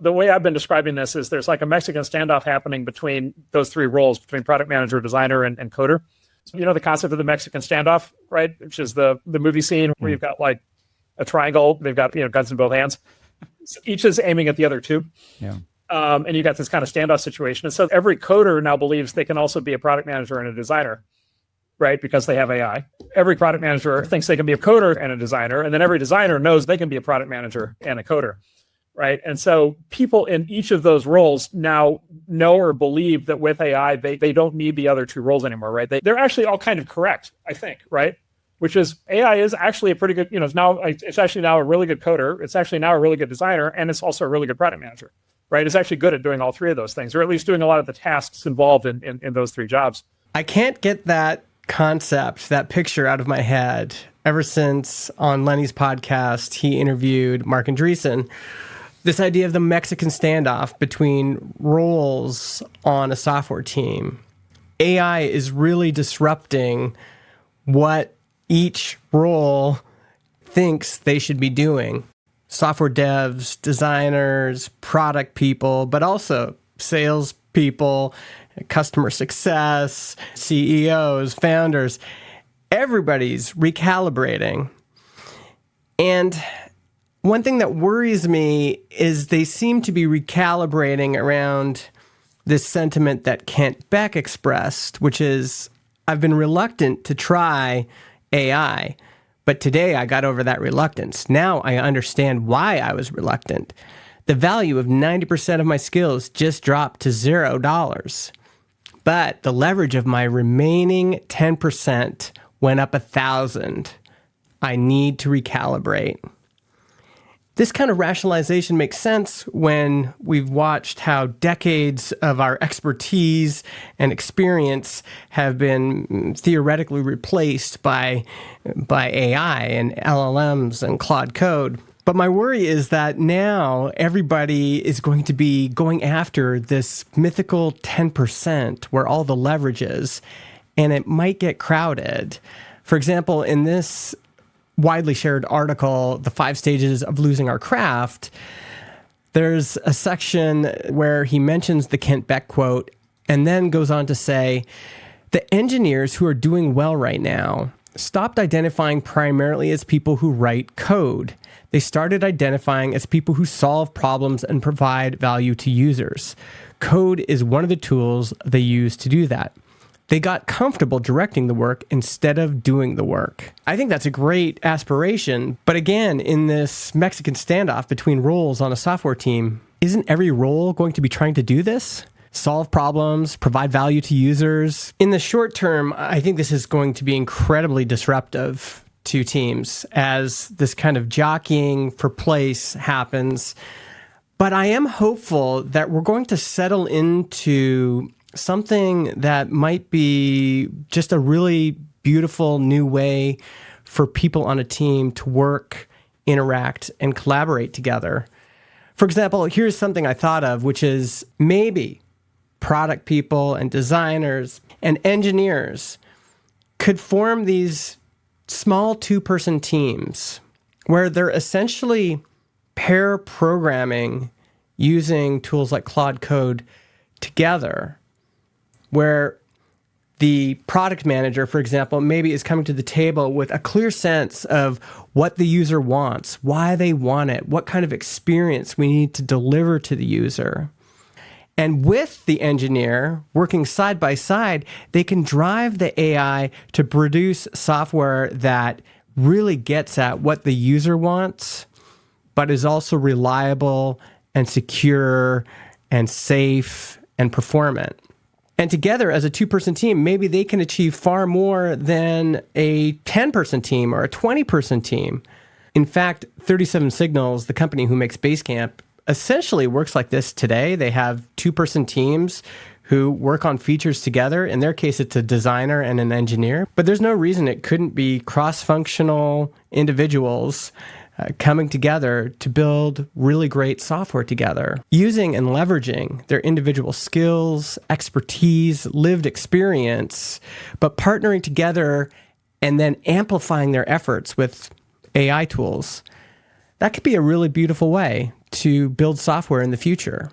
The way I've been describing this is there's like a Mexican standoff happening between those three roles, between product manager, designer, and coder. So, you know the concept of the Mexican standoff, right? Which is the movie scene where you've got like a triangle. They've got guns in both hands. So each is aiming at the other two. Yeah. And you got this kind of standoff situation. And so every coder now believes they can also be a product manager and a designer, right? Because they have AI. Every product manager thinks they can be a coder and a designer. And then every designer knows they can be a product manager and a coder. Right. And so people in each of those roles now know or believe that with AI, they don't need the other two roles anymore. Right. They're actually all kind of correct, I think. Right. Which is AI is actually a pretty good, it's actually now a really good coder. It's actually now a really good designer. And it's also a really good product manager. Right. It's actually good at doing all three of those things, or at least doing a lot of the tasks involved in those three jobs. I can't get that concept, that picture out of my head ever since on Lenny's podcast, he interviewed Mark Andreessen. This idea of the Mexican standoff between roles on a software team. AI is really disrupting what each role thinks they should be doing. Software devs, designers, product people, but also sales people, customer success, CEOs, founders. Everybody's recalibrating. And one thing that worries me is they seem to be recalibrating around this sentiment that Kent Beck expressed, which is, I've been reluctant to try AI, but today I got over that reluctance. Now I understand why I was reluctant. The value of 90% of my skills just dropped to $0, but the leverage of my remaining 10% went up 1,000. I need to recalibrate. This kind of rationalization makes sense when we've watched how decades of our expertise and experience have been theoretically replaced by AI and LLMs and Claude Code. But my worry is that now everybody is going to be going after this mythical 10% where all the leverage is, and it might get crowded. For example, in this widely shared article, The 5 Stages of Losing Our Craft, there's a section where he mentions the Kent Beck quote and then goes on to say, the engineers who are doing well right now stopped identifying primarily as people who write code. They started identifying as people who solve problems and provide value to users. Code is one of the tools they use to do that. They got comfortable directing the work instead of doing the work. I think that's a great aspiration. But again, in this Mexican standoff between roles on a software team, isn't every role going to be trying to do this? Solve problems, provide value to users. In the short term, I think this is going to be incredibly disruptive to teams as this kind of jockeying for place happens. But I am hopeful that we're going to settle into something that might be just a really beautiful new way for people on a team to work, interact, and collaborate together. For example, here's something I thought of, which is maybe product people and designers and engineers could form these small two-person teams where they're essentially pair programming using tools like Claude Code together, where the product manager, for example, maybe is coming to the table with a clear sense of what the user wants, why they want it, what kind of experience we need to deliver to the user. And with the engineer working side by side, they can drive the AI to produce software that really gets at what the user wants, but is also reliable and secure and safe and performant. And together as a two-person team, maybe they can achieve far more than a 10-person team or a 20-person team. In fact, 37 Signals, the company who makes Basecamp, essentially works like this today. They have two-person teams who work on features together. In their case, it's a designer and an engineer. But there's no reason it couldn't be cross-functional individuals coming together to build really great software together, using and leveraging their individual skills, expertise, lived experience, but partnering together and then amplifying their efforts with AI tools. that could be a really beautiful way to build software in the future.